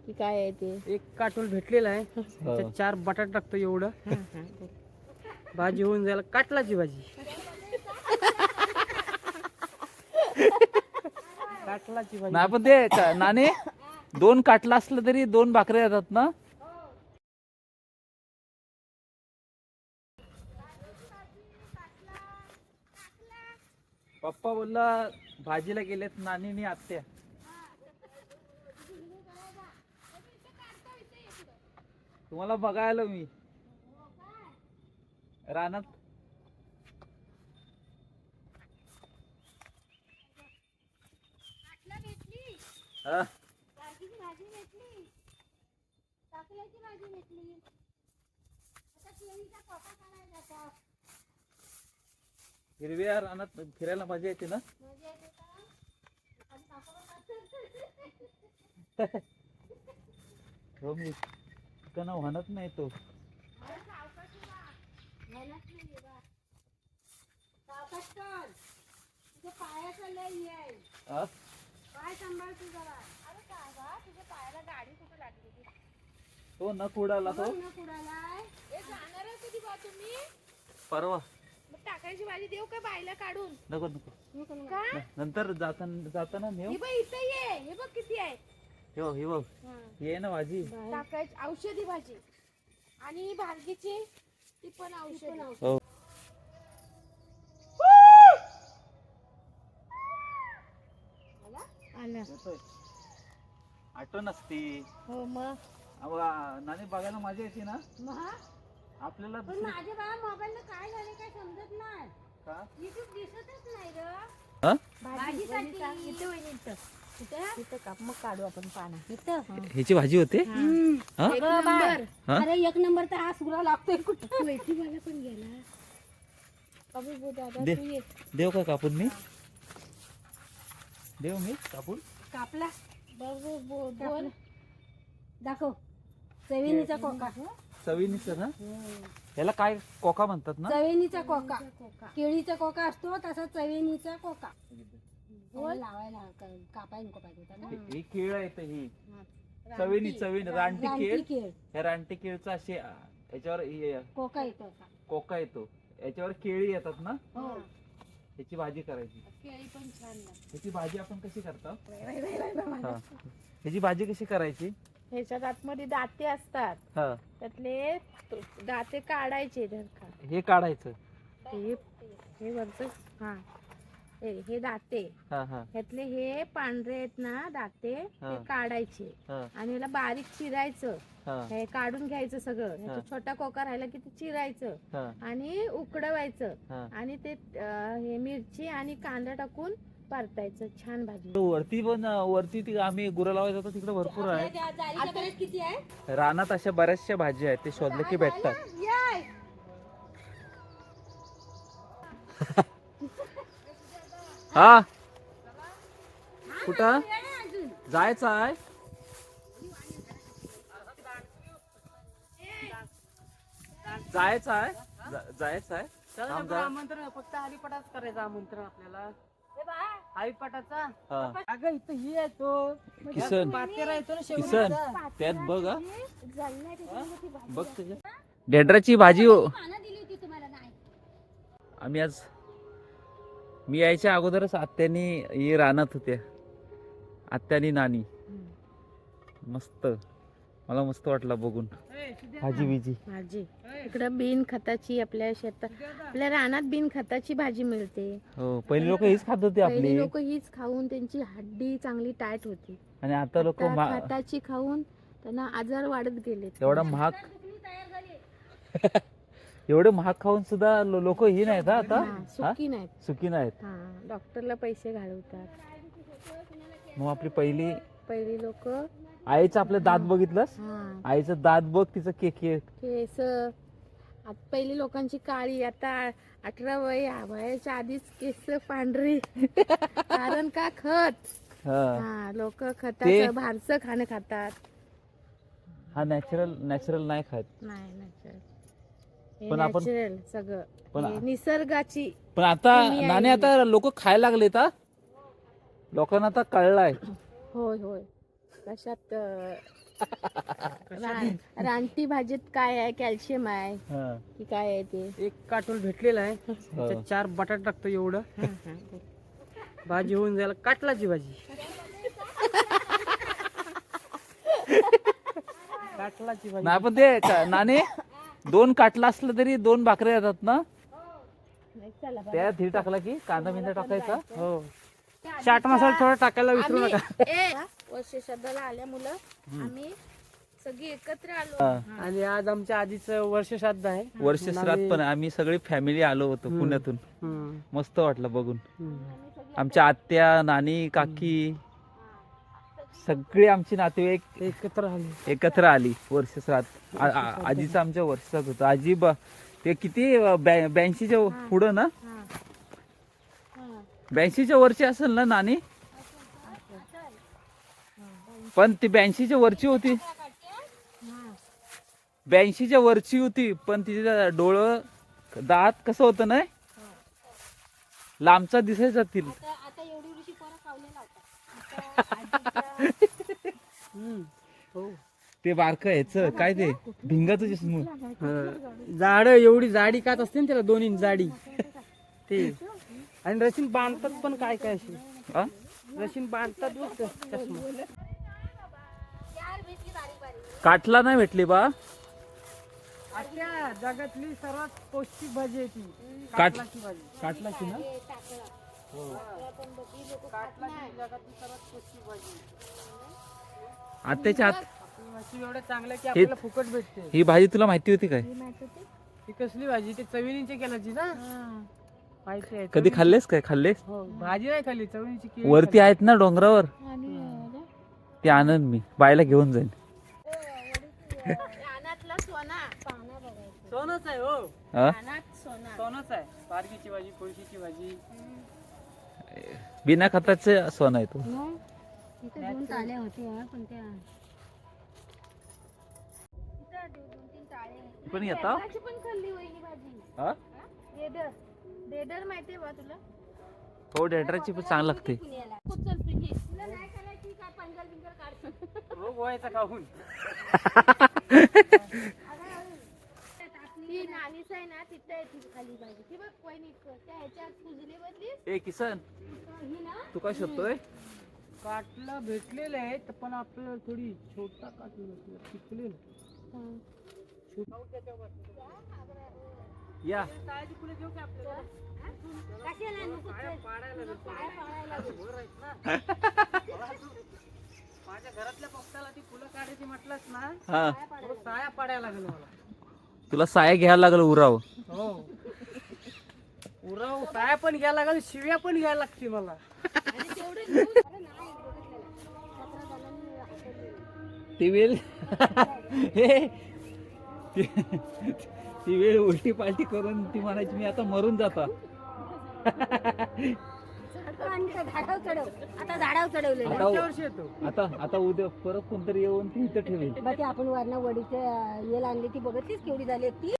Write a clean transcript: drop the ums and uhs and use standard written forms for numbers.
की काय आहे ते? एक काटोल भेटलेला आहे त्याच्यात 4 बटाटे टाकतो एवढं भाजी होऊन जायला. काटलाची भाजी काटलाची भाजी. नाही पण ते नाणे 2 काटला असलं तरी 2 भाकऱ्या येतात ना. पप्पा बोलला भाजीला गेलेत नानी आणि आत्या. तुम्हाला बघायला मी रानात. हा हिरव्या रानात फिरायला मजा येते ना. हो मी त्यांना म्हणत नाही तो. हा? तो नख उडाला तो परवा. टाकायची भाजी देऊ का बायला काढून? नको नको नंतर जाताना नेऊ. हे बघ इथे ये, हे बघ किती आहे. हे बघ ये ना भाजी टाकायची औषधी भाजी आणि भार्गीची ती पण औषधी. हो. आठवण असते. हो मग नानी बघायला मजा येते ना आपल्याला. पण माझ्या बाळा मोबाईल काय झाले काय समजत नाही. का युट्यूब दिसतच नाही ग. हा? भाजीसाठी इथं काप मग काढू आपण पाना इथं. ह्याची भाजी होते. हा? एक नंबर. हा? अरे एक नंबर तर हा सुरा लागतोय कुठं. वैती मला पण गेला. अबे बो दादा दे. तू ये. देव का कापून मी देव मी कापून कापला बघ बोल दाखव. चवीनीचा कोका. चवीनीचं ना. याला काय कोका म्हणतात ना. चवेनीचा कोका. केळीचा कोका असतो तसा चवेनीचा कोका. लावायला कापाय नको पाहिजे. ही केळ आहे तर ही चवीनी रानटी केळ. या रानटी केळचा असे याच्यावर कोका येतो. कोका येतो. याच्यावर केळी येतात ना. याची भाजी करायची. केळी पण छान लागते. याची भाजी आपण कशी करतो. याची भाजी कशी करायची. ह्याच्यात आतमध्ये दाते असतात. हा त्यातले दाते काढायचे. हे काढायचं. हे वरच हा हे दाते. हा हा ह्यातले हे पांढरे आहेत ना दाते ते काढायचे हा आणि याला बारीक चिरायचं. हा हे काढून घ्यायचं सगळं. ह्याचा छोटा कोका राहिला की ते चिरायचं हा आणि उकडवायचं हा. आणि ते हे मिरची आणि कांदा टाकून परतायचं. छान भाजी. वरती ती आम्ही गुरं लावायला जातो तिकडे भरपूर आहे. किती आहे रानात अशा बऱ्याचशा भाज्या आहेत. ते शोधले की भेटतात. हा कुठं जायचं आहे. जायचं आहे. आमंत्रण फक्त हरिपाठाच करायचं आमंत्रण आपल्याला. हरिपाठाचा हा. अगं इथं ही आहे तो किसन पातेरा येतो ना किसन शेवटी. त्यात बघ हा. बघ त्याच्यात ढेंडराची भाजी. आम्ही आज मी यायच्या अगोदरच आत्यानी हे रानात होत्या. आत्यानी नानी मस्त. मला मस्त वाटलं बघून भाजी बिजी. भाजी इकडं बिन खताची आपल्या शेतात आपल्या रानात बिन खताची भाजी मिळते. हो पहिले लोक हेच खात होते पहिली आपली. लोक हीच खाऊन त्यांची हड्डी चांगली टाईट होती. आणि आता लोक खताची खाऊन त्यांना आजार वाढत गेले. एवढा महाग एवढे महाग खाऊन सुद्धा लोक ही नाहीत हा आता. सुखी नाहीत. सुखी नाहीत. डॉक्टरला पैसे घालवतात. मग आपली पहिली लोक आईचं आपलं दात बघितलंस. आईचं दात बघ तिचं केस. पहिली लोकांची काळी. आता 18 वयाच्या आधीच केस पांढरी. कारण का खत. लोक खताचं बाहेरचं खाणं खातात. हा नॅचरल नाही खात. नाही नॅचरल. पण आपण सगळं पण निसर्गाची. पण आता नाणे आता लोक खायला लागलेत. लोकांना आता कळलाय. होय होय कशात रानटी भाजीत काय आहे, कॅल्शियम आहे हा. की काय आहे ते? एक काटोल भेटलेला आहे त्याच्यात 4 बटाटे टाकतो एवढं भाजी होऊन जायला काटलाची भाजी. काटलाची भाजी. नाही पण ते नाणे 2 काटला असलं तरी 2 भाकऱ्या येतात ना. चला बा. त्यात हे टाकला की कांदा बिंदा टाकायचा. हो चाट मसाला थोडा टाकायला विसरू नका. वर्ष श्राद्धाला आल्या मुलं आम्ही सगळी एकत्र आलो. आणि आज आमच्या आजीचं वर्ष श्राद्ध आहे. वर्ष श्राद्ध पण आम्ही सगळी फॅमिली आलो होतो पुण्यातून. हम्म. मस्त वाटलं बघून. हम्म. आमच्या आत्या नानी काकी सगळे आमची नातेवाईक एकत्र आले. एकत्र आली वर्ष श्राद्ध. आजीचं आमच्या वर्षात होतं. आजी ते किती 82च्या पुढं ना. 82च्या वरची असेल ना नानी. पण ती 82च्या वरची होती. 82च्या वरची होती पण तिचे डोळं दात कसं होतं ना लांबचा दिसायचा तिला. आता एवढी एवढीशी पोरं कावलेला हम्म. हो ते बारक ह्याचं काय ते भिंगाचं चष्मा. झाड एवढी जाडी काच असते ना त्याला 2 इंच जाडी ते. आणि रशीन बांधतात पण काय काय अशी हा? रशीन बांधतात बघ ते चष्मा. काटला नाही भेटली बा. आजच्या जगातली सर्वात पौष्टिक भाजी आहे ती काट काटलाची भाजी. काटलाची ना. काटलाची जगातली सर्वात पौष्टिक भाजी. आत्याच्या हात अशी एवढं चांगलं की आपल्याला फुकट भेटते. ही भाजी तुला माहिती होती काय? ती कसली भाजी ती चविनीची केलाची ना. माहिती आहे. कधी खाल्लेस काय? खाल्लेस? हो भाजी नाही खाल्ली चविनीची केळी वरती आहेत ना डोंगरावर. ते आनंद मी बायला घेऊन जाईन. रानातला सोना. सोनच आहे हो. हा? रानात सोना. सोनच आहे. बारकीची भाजी कोळशीची भाजी. बिना खताचं सोनं आहे तो. तिथे 2 टाल्या होत्या पण त्या पण येता देडाची पण खाल्ली वहिनी भाजी. हा? देडर. देडर माहितीये बा तुला? हो डेटराची पण चांगली लागते. चल प्रिय. तुला नाही करायची काय पंगल बिंगल काढ. रोग व्हायचा खाऊन. ती नानीच आहे ना तिथं आहे ती खाली भाजी. ती बघ वहिनी त्या ह्याच्यात पुजली बदली. ए किसन तू काय शोधतोय? काटला भेटलेले आहेत पण आपल्याला थोडी छोटा काटला भेटला पिकलेला. या ताजी फुलं देऊ का आपल्याला? कशाला नको पाया पाडायला पाया पाडायला वर आहेत ना. माझ्या घरातल्या पक्षाला ती फुलं काढायची म्हटलंच ना हा थोडं साया पाडायला लागलं मला. तुला साया घ्यायला लागलं उराव. हो उराव साया पण घ्यायला लागल शिव्या पण घ्यायला लागते मला. ती वेळ हे ती वेळ उलटी पालटी करून ती म्हणायची मी आता मरून जाता. झाडावर चढव. आता झाडावर चढवलेलं आता पुढच्या वर्षी येतो. आता उद्या परत कोणतरी येऊन ती इथं ठेवेल. बघ ते आपण वरना वडीचे येल आणली ती बघतलीस केवढी झाली ती.